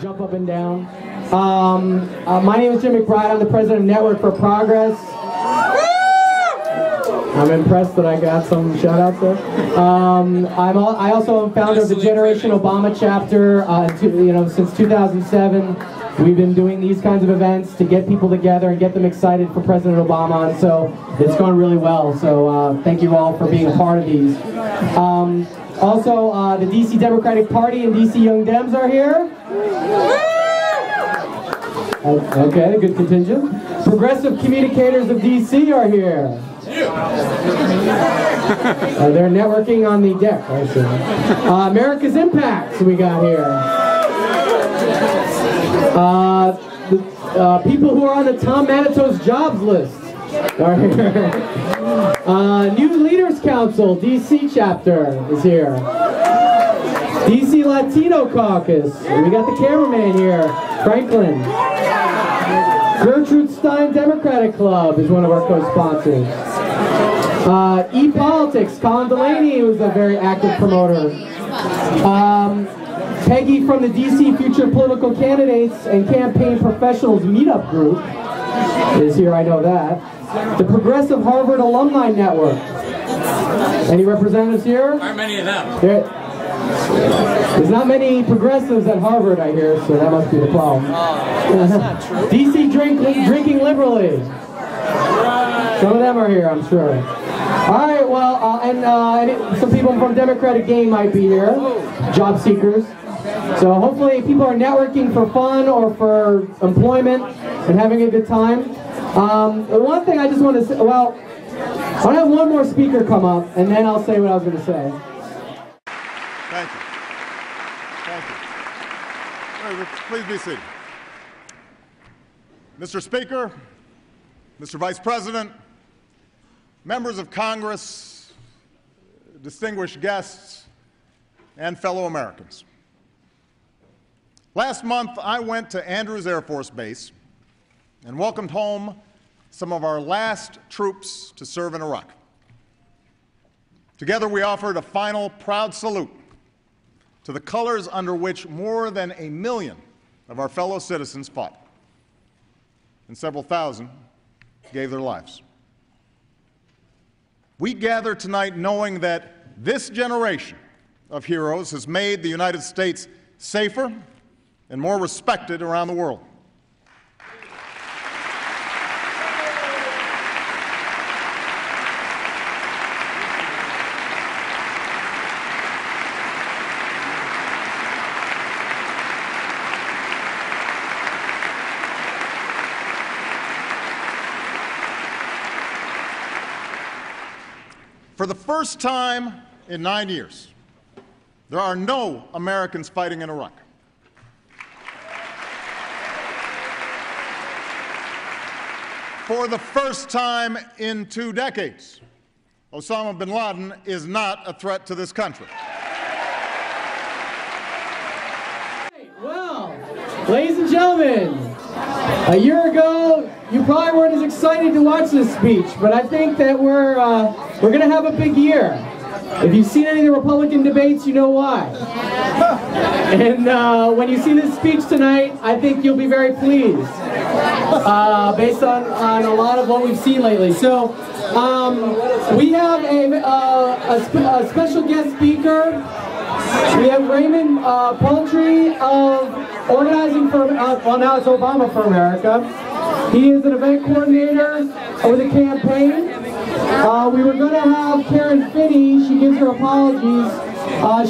jump up and down. My name is Jim McBride. I'm the president of Network for Progress. I'm impressed that I got some shout outs there. I also am founder of the Generation Obama chapter. Since 2007, we've been doing these kinds of events to get people together and get them excited for President Obama, and so it's gone really well. So thank you all for being a part of these. Also, the DC Democratic Party and DC Young Dems are here. Okay, good contingent. Progressive Communicators of DC are here. They're networking on the deck, I assume. America's Impact we got here. People who are on the Tom Manatos jobs list are here. New Leaders Council, DC chapter is here. DC Latino Caucus, we got the cameraman here, Franklin. Gertrude Stein Democratic Club is one of our co-sponsors. E.politics, Colin Delaney was a very active promoter. Peggy from the DC Future Political Candidates and Campaign Professionals Meetup group is here, I know that. The Progressive Harvard Alumni Network. Any representatives here? Aren't many of them. There's not many progressives at Harvard, I hear, so that must be the problem. That's not true. DC drinking liberally. Some of them are here, I'm sure. All right, well, and some people from Democratic Gain might be here, job seekers. So hopefully people are networking for fun or for employment and having a good time. The one thing I just want to say, well, I want to have one more speaker come up, and then I'll say what I was going to say. Thank you. Thank you. All right, please be seated. Mr. Speaker, Mr. Vice President, members of Congress, distinguished guests, and fellow Americans. Last month, I went to Andrews Air Force Base and welcomed home some of our last troops to serve in Iraq. Together, we offered a final proud salute to the colors under which more than 1 million of our fellow citizens fought, and several thousand gave their lives. We gather tonight knowing that this generation of heroes has made the United States safer and more respected around the world. For the first time in 9 years, there are no Americans fighting in Iraq. For the first time in 2 decades, Osama bin Laden is not a threat to this country. Well, ladies and gentlemen, a year ago, you probably weren't as excited to watch this speech, but I think that we're going to have a big year. If you've seen any of the Republican debates, you know why. And when you see this speech tonight, I think you'll be very pleased, based on a lot of what we've seen lately. So we have a special guest speaker. We have Raymond Poultry of Organizing for, well, now it's Obama for America. He is an event coordinator with the campaign. We were going to have Karen Finney. She gives her apologies.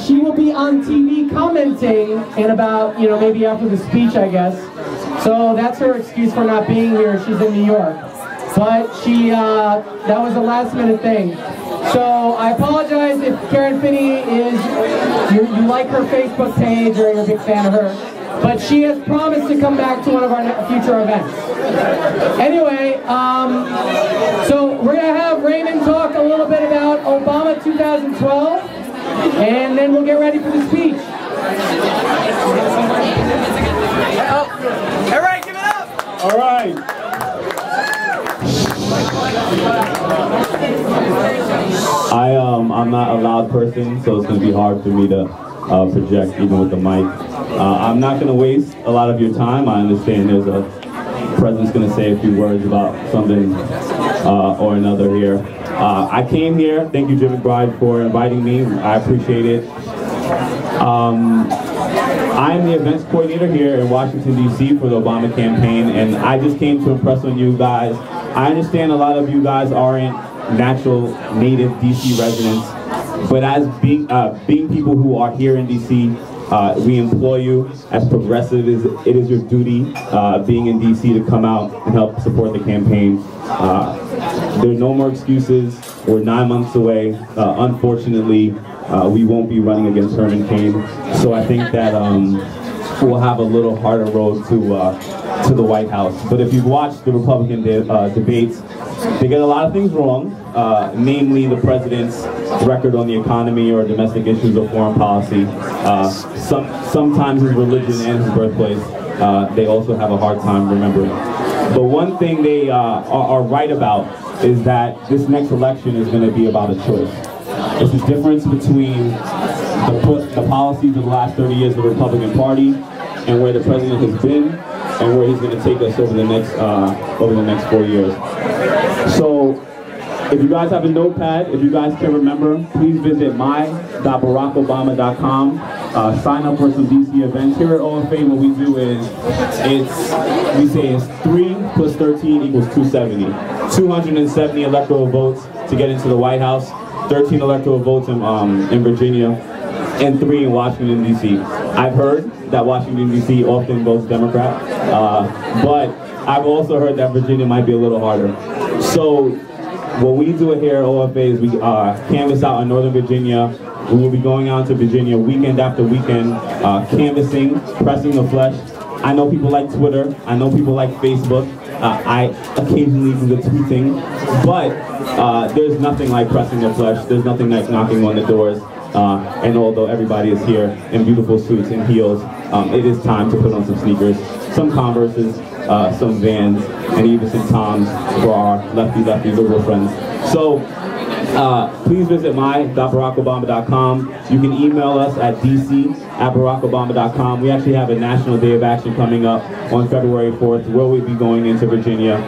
She will be on TV commenting in about, maybe after the speech, I guess. So that's her excuse for not being here. She's in New York. But that was a last minute thing. So I apologize if Karen Finney you like her Facebook page or you're a big fan of her. But she has promised to come back to one of our future events. Anyway, so we're going to have Raymond talk a little bit about Obama 2012, and then we'll get ready for the speech. All right, give it up! All right. I'm not a loud person, so it's going to be hard for me to project even with the mic. I'm not going to waste a lot of your time. I understand there's a president's going to say a few words about something or another here. I came here. Thank you, Jim McBride, for inviting me. I appreciate it. I'm the events coordinator here in Washington, D.C. for the Obama campaign, and I just came to impress on you guys. I understand a lot of you guys aren't natural native D.C. residents, but as being people who are here in D.C., we implore you, as progressive, it is your duty, being in D.C., to come out and help support the campaign. There's no more excuses. We're 9 months away. Unfortunately, we won't be running against Herman Cain. So I think that we'll have a little harder road to the White House. But if you've watched the Republican debates, they get a lot of things wrong, namely the president's record on the economy or domestic issues or foreign policy. Sometimes his religion and his birthplace, they also have a hard time remembering. But one thing they are right about is that this next election is going to be about a choice. It's the difference between the policies of the last 30 years of the Republican Party and where the president has been and where he's going to take us over the next 4 years. So if you guys have a notepad, if you guys can remember, please visit my.barackobama.com. Sign up for some DC events. Here at OFA, what we do is, we say it's 3 plus 13 equals 270. 270 electoral votes to get into the White House, 13 electoral votes in Virginia, and 3 in Washington, D.C. I've heard that Washington, D.C. often votes Democrat, but I've also heard that Virginia might be a little harder. So what we do here at OFA is we canvass out in Northern Virginia. We will be going out to Virginia weekend after weekend, canvassing, pressing the flesh. I know people like Twitter. I know people like Facebook. I occasionally do the tweeting, but there's nothing like pressing the flesh. There's nothing like knocking on the doors. And although everybody is here in beautiful suits and heels, it is time to put on some sneakers, some Converses, some Vans, and even some Toms for our lefty liberal friends. So please visit my.barackobama.com. You can email us at dc@barackobama.com. We actually have a National Day of Action coming up on February 4th, where we'll be going into Virginia.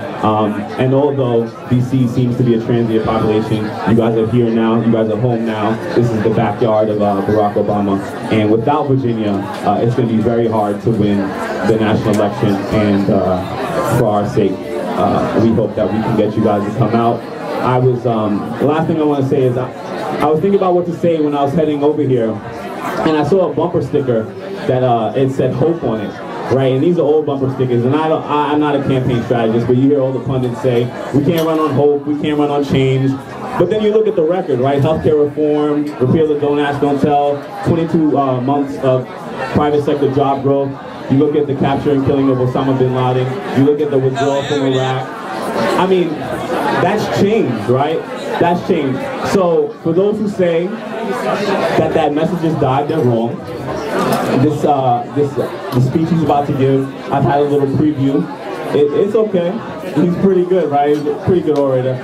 And although DC seems to be a transient population, you guys are here now, you guys are home now. This is the backyard of Barack Obama. And without Virginia, it's going to be very hard to win the national election. And for our sake, we hope that we can get you guys to come out. The last thing I want to say is I was thinking about what to say when I was heading over here, and I saw a bumper sticker that it said hope on it, right? And these are old bumper stickers, and I'm not a campaign strategist, but you hear all the pundits say, we can't run on hope, we can't run on change. But then you look at the record, right? Healthcare reform, repeal the Don't Ask, Don't Tell, 22 months of private sector job growth. You look at the capture and killing of Osama bin Laden. You look at the withdrawal from Iraq. I mean, that's change, right? That's change. So for those who say that message has died, they're wrong. The speech he's about to give, I've had a little preview. It's okay. He's pretty good, right? He's a pretty good orator.